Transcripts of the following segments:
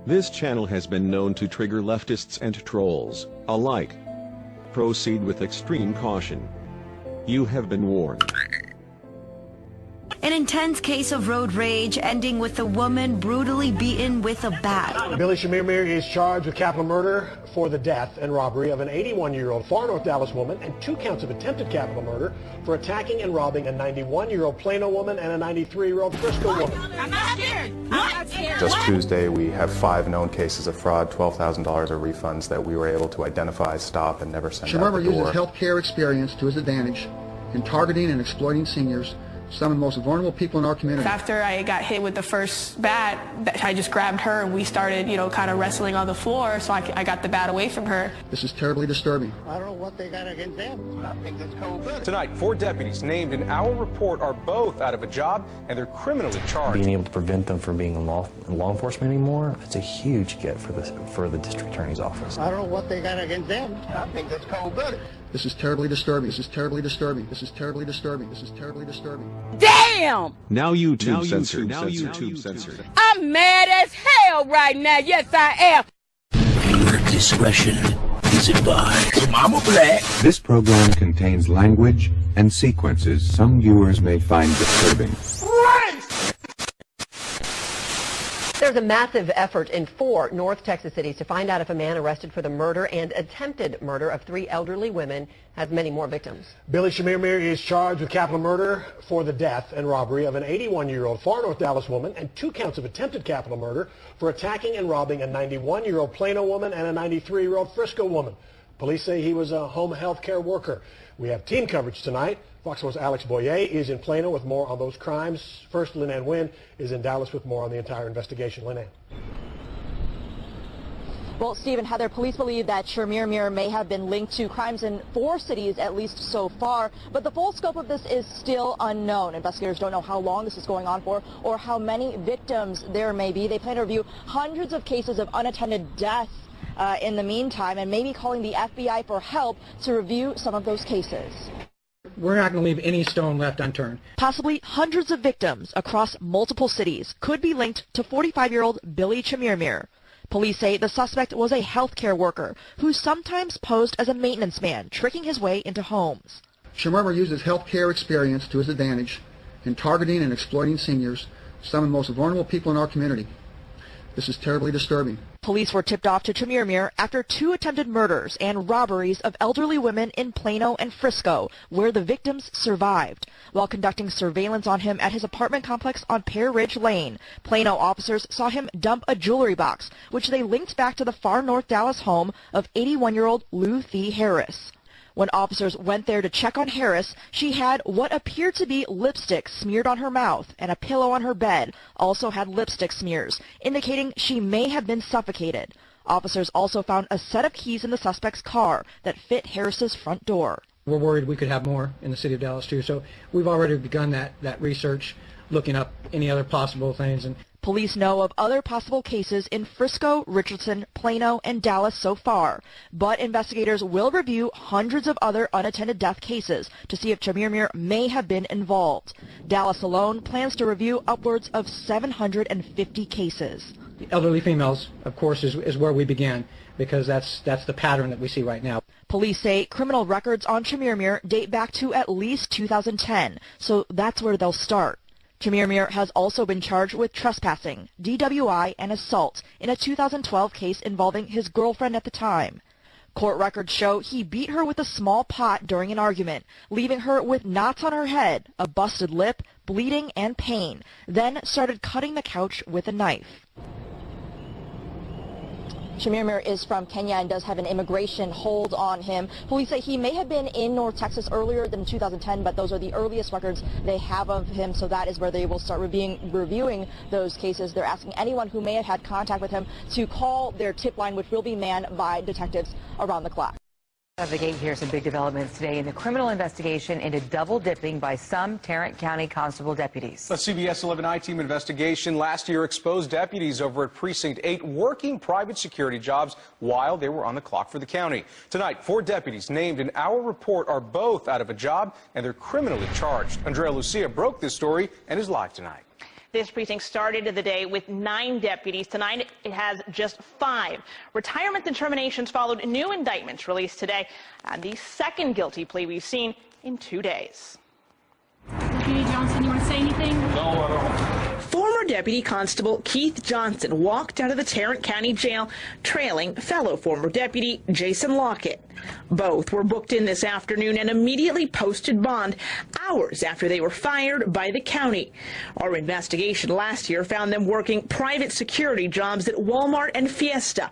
This channel has been known to trigger leftists and trolls alike. Proceed with extreme caution. You have been warned. An intense case of road rage ending with a woman brutally beaten with a bat. Billy Shamirmir is charged with capital murder for the death and robbery of an 81-year-old far North Dallas woman and 2 counts of attempted capital murder for attacking and robbing a 91-year-old Plano woman and a 93-year-old Frisco woman. I'm not scared. I'm not scared. Just Tuesday, we have 5 known cases of fraud, $12,000 of refunds that we were able to identify, stop, and never send out the door. Shamirmir uses healthcare experience to his advantage in targeting and exploiting seniors, some of the most vulnerable people in our community. After I got hit with the first bat, I just grabbed her and we started, kind of wrestling on the floor, so I got the bat away from her. This is terribly disturbing. I don't know what they got against them. I think that's cold-blooded. Tonight, 4 deputies named in our report are both out of a job and they're criminally charged. Being able to prevent them from being in law enforcement anymore, it's a huge get for the district attorney's office. I don't know what they got against them. I think that's cold-blooded. This is terribly disturbing. This is terribly disturbing. This is terribly disturbing. This is terribly disturbing. Damn! Now YouTube censored. I'm mad as hell right now. Yes, I am. Viewer discretion is advised. Mama Black. This program contains language and sequences some viewers may find disturbing. There's a massive effort in 4 North Texas cities to find out if a man arrested for the murder and attempted murder of 3 elderly women has many more victims. Billy Shamirmir is charged with capital murder for the death and robbery of an 81-year-old far North Dallas woman and 2 counts of attempted capital murder for attacking and robbing a 91-year-old Plano woman and a 93-year-old Frisco woman. Police say he was a home health care worker. We have team coverage tonight. Fox 4's Alex Boyer is in Plano with more on those crimes. First, Lynn Wynn is in Dallas with more on the entire investigation. Lynn. Well, Steve and Heather, police believe that Shamirmir may have been linked to crimes in 4 cities, at least so far, but the full scope of this is still unknown. Investigators don't know how long this is going on for or how many victims there may be. They plan to review hundreds of cases of unattended deaths in the meantime, and maybe calling the FBI for help to review some of those cases. We're not going to leave any stone left unturned. Possibly hundreds of victims across multiple cities could be linked to 45-year-old Billy Shamirmir. Police say the suspect was a healthcare worker who sometimes posed as a maintenance man, tricking his way into homes. Shamirmir uses healthcare experience to his advantage in targeting and exploiting seniors, some of the most vulnerable people in our community. This is terribly disturbing. Police were tipped off to Shamirmir after 2 attempted murders and robberies of elderly women in Plano and Frisco, where the victims survived. While conducting surveillance on him at his apartment complex on Pear Ridge Lane, Plano officers saw him dump a jewelry box, which they linked back to the far North Dallas home of 81-year-old Lou Thee Harris. When officers went there to check on Harris, she had what appeared to be lipstick smeared on her mouth, and a pillow on her bed also had lipstick smears, indicating she may have been suffocated. Officers also found a set of keys in the suspect's car that fit Harris's front door. We're worried we could have more in the city of Dallas, too, so we've already begun that research, looking up any other possible things. And police know of other possible cases in Frisco, Richardson, Plano, and Dallas so far, but investigators will review hundreds of other unattended death cases to see if Shamirmir may have been involved. Dallas alone plans to review upwards of 750 cases. The elderly females, of course, is where we began, because that's the pattern that we see right now. Police say criminal records on Shamirmir date back to at least 2010, so that's where they'll start. Shamirmir has also been charged with trespassing, DWI, and assault in a 2012 case involving his girlfriend at the time. Court records show he beat her with a small pot during an argument, leaving her with knots on her head, a busted lip, bleeding, and pain, then started cutting the couch with a knife. Shamirmir is from Kenya and does have an immigration hold on him. Police say he may have been in North Texas earlier than 2010, but those are the earliest records they have of him, so that is where they will start reviewing those cases. They're asking anyone who may have had contact with him to call their tip line, which will be manned by detectives around the clock. Of the gate here, some big developments today in the criminal investigation into double dipping by some Tarrant County Constable deputies. A CBS 11 I-Team investigation last year exposed deputies over at Precinct 8 working private security jobs while they were on the clock for the county. Tonight, 4 deputies named in our report are both out of a job and they're criminally charged. Andrea Lucia broke this story and is live tonight. This precinct started the day with 9 deputies. Tonight, it has just 5. Retirement and terminations followed new indictments released today, and the second guilty plea we've seen in 2 days. Deputy Johnson, you want to say anything? No, I don't. Former Deputy Constable Keith Johnson walked out of the Tarrant County Jail trailing fellow former deputy Jason Lockett. Both were booked in this afternoon and immediately posted bond hours after they were fired by the county. Our investigation last year found them working private security jobs at Walmart and Fiesta,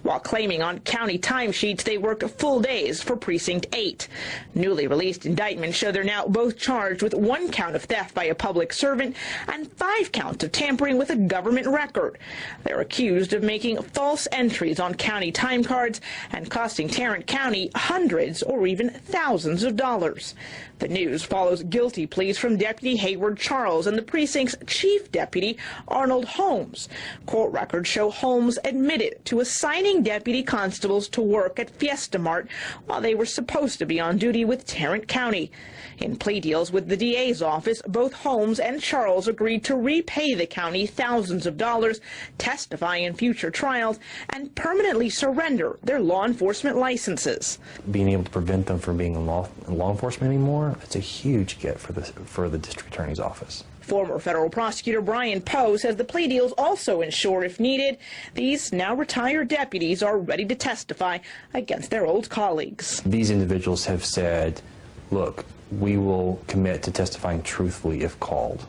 while claiming on county timesheets they worked full days for Precinct 8. Newly released indictments show they're now both charged with 1 count of theft by a public servant and 5 counts of tampering with a government record. They're accused of making false entries on county time cards and costing Tarrant County hundreds or even thousands of dollars. The news follows guilty pleas from Deputy Hayward Charles and the precinct's chief deputy, Arnold Holmes. Court records show Holmes admitted to assigning deputy constables to work at Fiesta Mart while they were supposed to be on duty with Tarrant County. In plea deals with the DA's office, both Holmes and Charles agreed to repay the county thousands of dollars, testify in future trials, and permanently surrender their law enforcement licenses. Being able to prevent them from being in law enforcement anymore, it's a huge get for the district attorney's office. Former federal prosecutor Brian Poe says the plea deals also ensure, if needed, these now retired deputies are ready to testify against their old colleagues. These individuals have said, look, we will commit to testifying truthfully if called.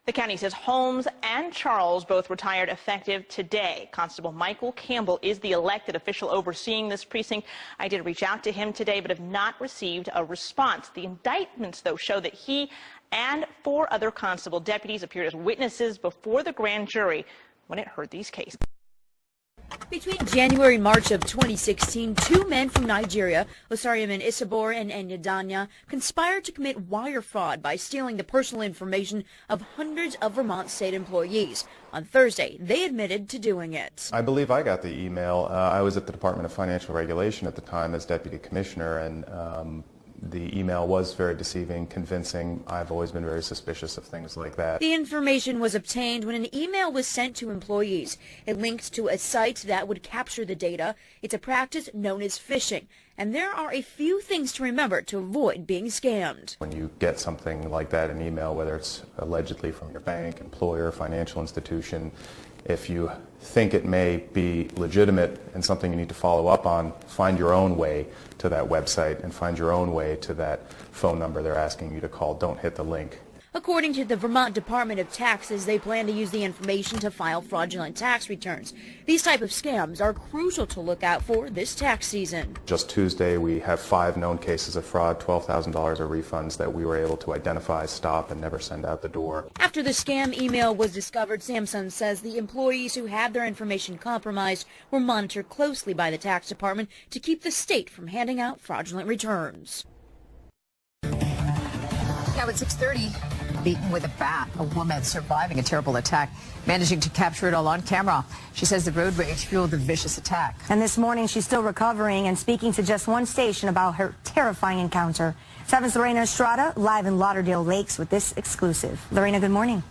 The county says Holmes and Charles both retired effective today. Constable Michael Campbell is the elected official overseeing this precinct. I did reach out to him today, but have not received a response. The indictments, though, show that he and 4 other constable deputies appeared as witnesses before the grand jury when it heard these cases. Between January and March of 2016, 2 men from Nigeria, Osariaman Isabor and Enyadanya, conspired to commit wire fraud by stealing the personal information of hundreds of Vermont state employees. On Thursday, they admitted to doing it. I believe I got the email. I was at the Department of Financial Regulation at the time as Deputy Commissioner, and the email was very deceiving, convincing. I've always been very suspicious of things like that. The information was obtained when an email was sent to employees. It linked to a site that would capture the data. It's a practice known as phishing. And there are a few things to remember to avoid being scammed. When you get something like that, an email, whether it's allegedly from your bank, employer, financial institution, if you think it may be legitimate and something you need to follow up on, find your own way to that website and find your own way to that phone number they're asking you to call. Don't hit the link. According to the Vermont Department of Taxes, they plan to use the information to file fraudulent tax returns. These type of scams are crucial to look out for this tax season. Just Tuesday, we have 5 known cases of fraud, $12,000 of refunds that we were able to identify, stop, and never send out the door. After the scam email was discovered, Samson says the employees who had their information compromised were monitored closely by the tax department to keep the state from handing out fraudulent returns. Now at 6:30, beaten with a bat, a woman surviving a terrible attack, managing to capture it all on camera. She says the road rage fueled the vicious attack. And this morning, she's still recovering and speaking to just one station about her terrifying encounter. 7's Lorena Estrada, live in Lauderdale Lakes with this exclusive. Lorena, good morning.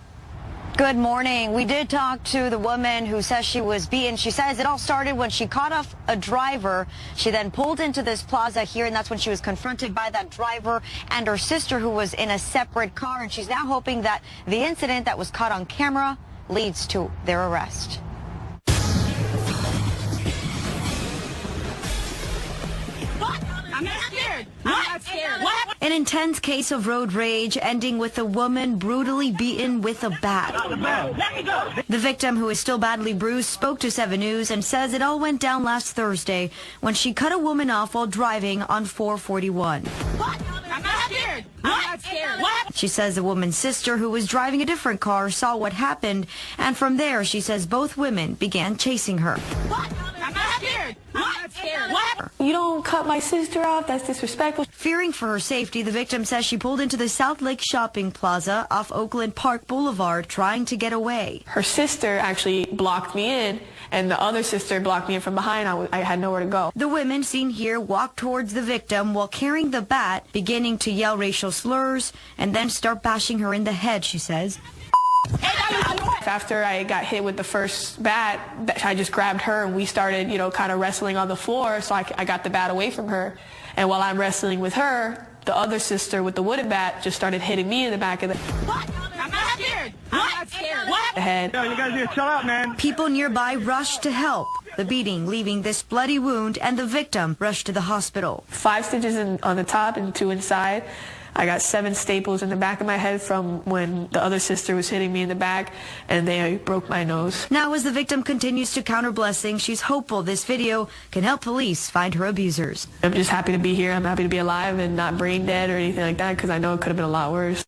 Good morning. We did talk to the woman who says she was beaten. She says it all started when she caught off a driver. She then pulled into this plaza here, and that's when she was confronted by that driver and her sister, who was in a separate car. And she's now hoping that the incident that was caught on camera leads to their arrest. I'm not scared. I'm not scared. What? An intense case of road rage ending with a woman brutally beaten with a bat. The victim, who is still badly bruised, spoke to 7 News and says it all went down last Thursday when she cut a woman off while driving on 441. What? I'm not scared. I'm not scared. What? She says the woman's sister, who was driving a different car, saw what happened, and from there, she says both women began chasing her. What? I'm not scared. I'm not scared. What? You don't cut my sister off. That's disrespectful. Fearing for her safety, the victim says she pulled into the South Lake Shopping Plaza off Oakland Park Boulevard trying to get away. Her sister actually blocked me in, and the other sister blocked me in from behind. I had nowhere to go. The women seen here walked towards the victim while carrying the bat, beginning to yell racial slurs and then start bashing her in the head, she says. After I got hit with the first bat, I just grabbed her and we started, kind of wrestling on the floor. So I got the bat away from her. And while I'm wrestling with her, the other sister with the wooden bat just started hitting me in the back of the head. Yo, you guys need to chill out, man. People nearby rushed to help. The beating leaving this bloody wound, and the victim rushed to the hospital. 5 stitches on the top and 2 inside. I got 7 staples in the back of my head from when the other sister was hitting me in the back, and they broke my nose. Now, as the victim continues to counter blessings, she's hopeful this video can help police find her abusers. I'm just happy to be here. I'm happy to be alive and not brain dead or anything like that, because I know it could have been a lot worse.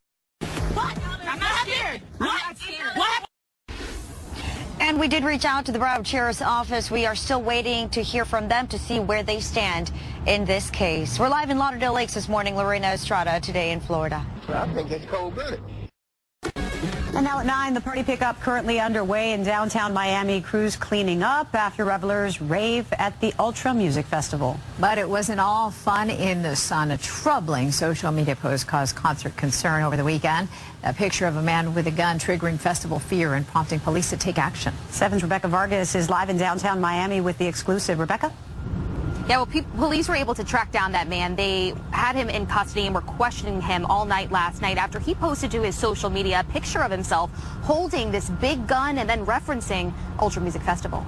And we did reach out to the Broward Sheriff's Office. We are still waiting to hear from them to see where they stand in this case. We're live in Lauderdale Lakes this morning. Lorena Estrada, Today in Florida. I think it's cold-blooded. And now at 9, the party pickup currently underway in downtown Miami. Crews cleaning up after revelers rave at the Ultra Music Festival. But it wasn't all fun in the sun. A troubling social media post caused concert concern over the weekend. A picture of a man with a gun triggering festival fear and prompting police to take action. 7's Rebecca Vargas is live in downtown Miami with the exclusive. Rebecca? Yeah, well, police were able to track down that man. They had him in custody and were questioning him all night last night after he posted to his social media a picture of himself holding this big gun and then referencing Ultra Music Festival.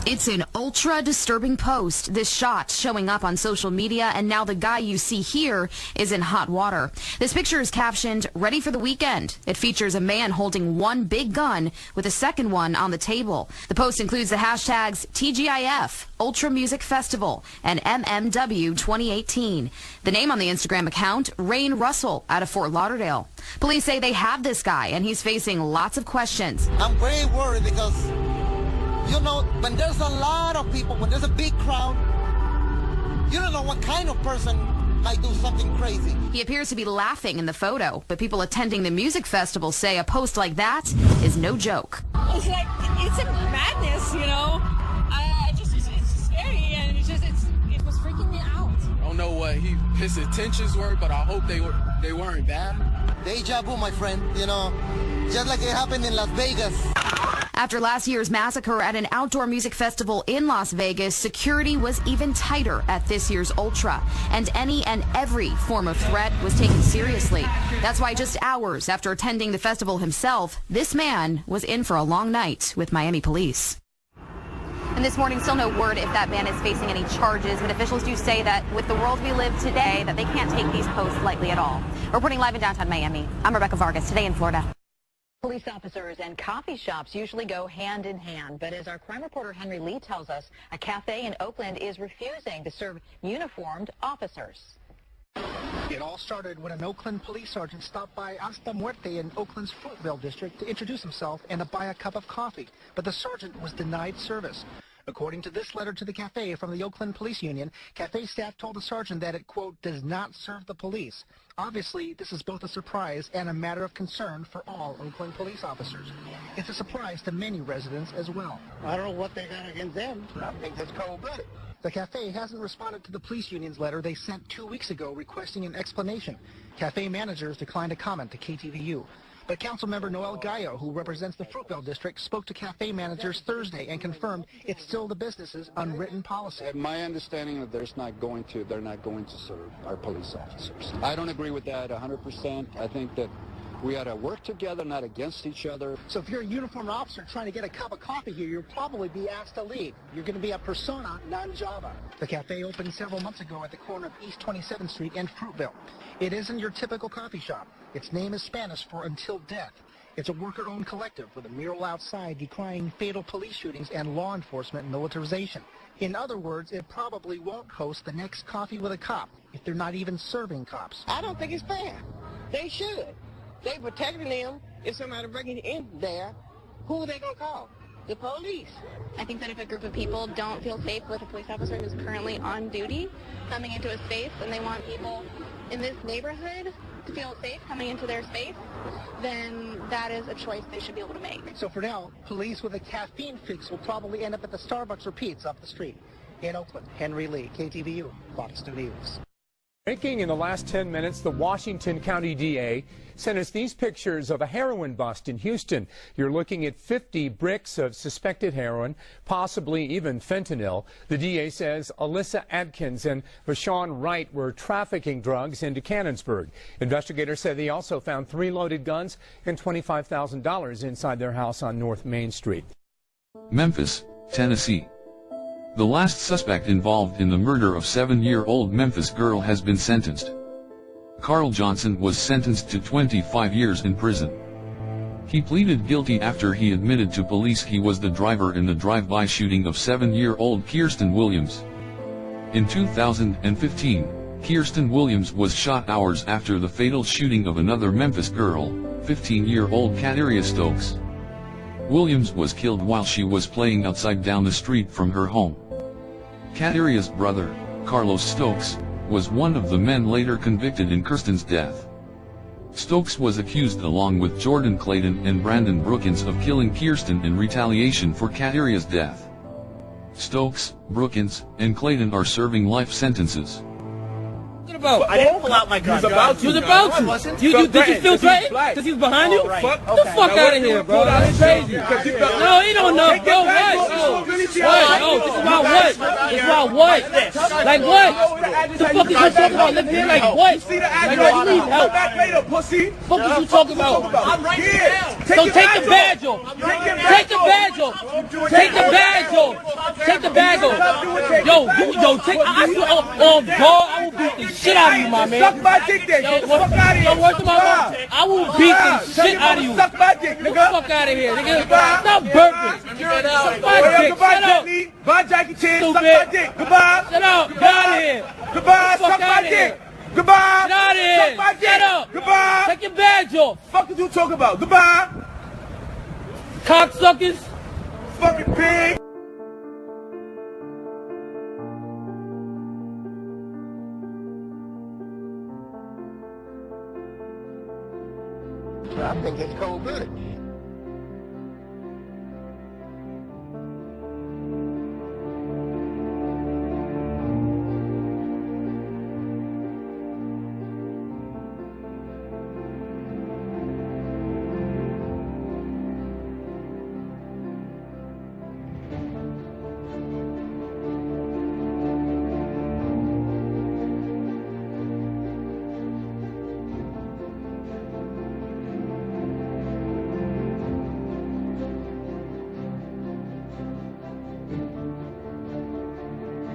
It's an ultra disturbing post. This shot showing up on social media, and now the guy you see here is in hot water. This picture is captioned, "Ready for the weekend." It features a man holding one big gun with a second one on the table. The post includes the hashtags TGIF, Ultra Music Festival, and MMW 2018. The name on the Instagram account, Rain Russell, out of Fort Lauderdale. Police say they have this guy, and he's facing lots of questions. I'm very worried because, you know, when there's a lot of people, when there's a big crowd, you don't know what kind of person might do something crazy. He appears to be laughing in the photo, but people attending the music festival say a post like that is no joke. It's like, it's a madness, you know. It's scary, and it was freaking me out. I don't know what his intentions were, but I hope they weren't bad. Deja vu, my friend, you know, just like it happened in Las Vegas. After last year's massacre at an outdoor music festival in Las Vegas, security was even tighter at this year's Ultra, and any and every form of threat was taken seriously. That's why just hours after attending the festival himself, this man was in for a long night with Miami police. And this morning, still no word if that man is facing any charges, but officials do say that with the world we live today, that they can't take these posts lightly at all. Reporting live in downtown Miami, I'm Rebecca Vargas, Today in Florida. Police officers and coffee shops usually go hand in hand, but as our crime reporter Henry Lee tells us, a cafe in Oakland is refusing to serve uniformed officers. It all started when an Oakland police sergeant stopped by Hasta Muerte in Oakland's Fruitvale district to introduce himself and to buy a cup of coffee, but the sergeant was denied service. According to this letter to the cafe from the Oakland Police Union, cafe staff told the sergeant that it, quote, does not serve the police. Obviously, this is both a surprise and a matter of concern for all Oakland police officers. It's a surprise to many residents as well. I don't know what they got against them. I think that's cold-blooded. The cafe hasn't responded to the police union's letter they sent 2 weeks ago requesting an explanation. Cafe managers declined to comment to KTVU. But Councilmember Noel Gallo, who represents the Fruitvale District, spoke to cafe managers Thursday and confirmed it's still the business's unwritten policy. My understanding is they're not going to serve our police officers. I don't agree with that 100%. I think that we ought to work together, not against each other. So if you're a uniformed officer trying to get a cup of coffee here, you'll probably be asked to leave. You're going to be a persona non grata. The cafe opened several months ago at the corner of East 27th Street and Fruitvale. It isn't your typical coffee shop. Its name is Spanish for Until Death. It's a worker-owned collective with a mural outside decrying fatal police shootings and law enforcement militarization. In other words, it probably won't host the next Coffee with a Cop if they're not even serving cops. I don't think it's fair. They should. They protecting them. If somebody breaking in there, who are they going to call? The police. I think that if a group of people don't feel safe with a police officer who's currently on duty coming into a space and they want people in this neighborhood to feel safe coming into their space, then that is a choice they should be able to make. So for now, police with a caffeine fix will probably end up at the Starbucks or Pete's up the street. In Oakland, Henry Lee, KTVU, Fox 2 News. Breaking in the last 10 minutes, the Washington County DA sent us these pictures of a heroin bust in Houston. You're looking at 50 bricks of suspected heroin, possibly even fentanyl. The DA says Alyssa Adkins and Vashon Wright were trafficking drugs into Cannonsburg. Investigators said they also found 3 loaded guns and $25,000 inside their house on North Main Street. Memphis, Tennessee. The last suspect involved in the murder of 7-year-old Memphis girl has been sentenced. Carl Johnson was sentenced to 25 years in prison. He pleaded guilty after he admitted to police he was the driver in the drive-by shooting of 7-year-old Kirsten Williams. In 2015, Kirsten Williams was shot hours after the fatal shooting of another Memphis girl, 15-year-old Kataria Stokes. Williams was killed while she was playing outside down the street from her home. Kataria's brother, Carlos Stokes, was one of the men later convicted in Kirsten's death. Stokes was accused along with Jordan Clayton and Brandon Brookins of killing Kirsten in retaliation for Kataria's death. Stokes, Brookins, and Clayton are serving life sentences. I didn't pull out my gun. You was about to. You was about to. No, I wasn't. Did you feel threatened? Because he was behind you? Right. Get the fuck out of here, bro. That's crazy. No, he don't know. Bro, what? Oh, this is about what? It's about what? Like what? What the fuck is you talking about? Live here like what? Like what? You need help. Come back later, pussy. What the fuck is you talking about? I'm right here. So take the badge off. Take the badge off. Take the badge off. Take the bag off. Yo, take off, bro. I will beat the shit out of you, my man. Suck my dick then. Get the fuck out of here. I will beat the shit out of you. Suck my dick, nigga. Get the fuck out of here, nigga. Stop burping. Suck my dick. Shut up. Bye, Jackie Chan. Suck my dick. Goodbye. Shut up. Get out of here. Goodbye. Suck my dick. Goodbye. Get out of here. Suck my dick. Shut up. Goodbye. Take your badge off. Fuck is you talking about? Goodbye. Cocksuckers. Fucking pig. I think it's cold-blooded.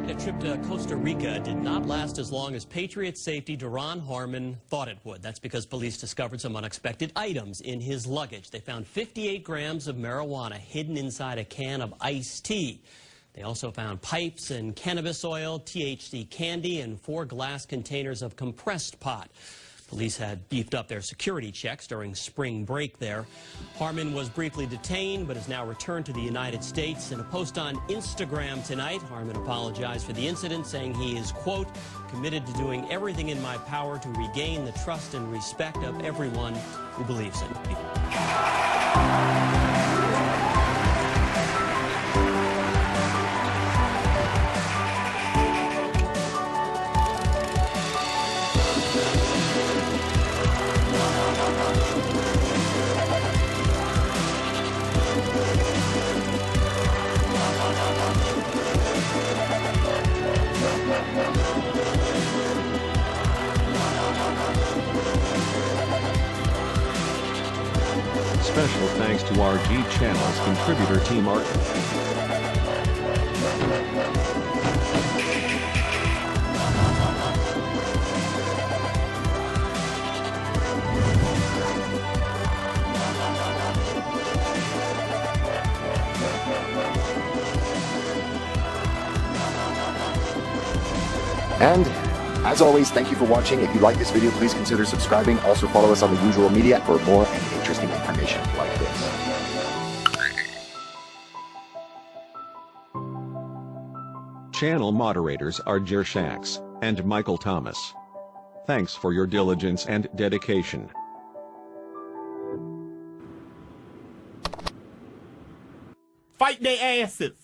A trip to Costa Rica did not last as long as Patriot safety Deron Harmon thought it would. That's because police discovered some unexpected items in his luggage. They found 58 grams of marijuana hidden inside a can of iced tea. They also found pipes and cannabis oil, THC candy, and 4 glass containers of compressed pot. Police had beefed up their security checks during spring break there. Harmon was briefly detained, but has now returned to the United States. In a post on Instagram tonight, Harmon apologized for the incident, saying he is, quote, committed to doing everything in my power to regain the trust and respect of everyone who believes in me. Special thanks to our G Channel's contributor T. Martin. And as always, thank you for watching. If you like this video, please consider subscribing. Also follow us on the usual media for more and interesting information like this. Channel moderators are Jer Shax and Michael Thomas. Thanks for your diligence and dedication. Fight their asses.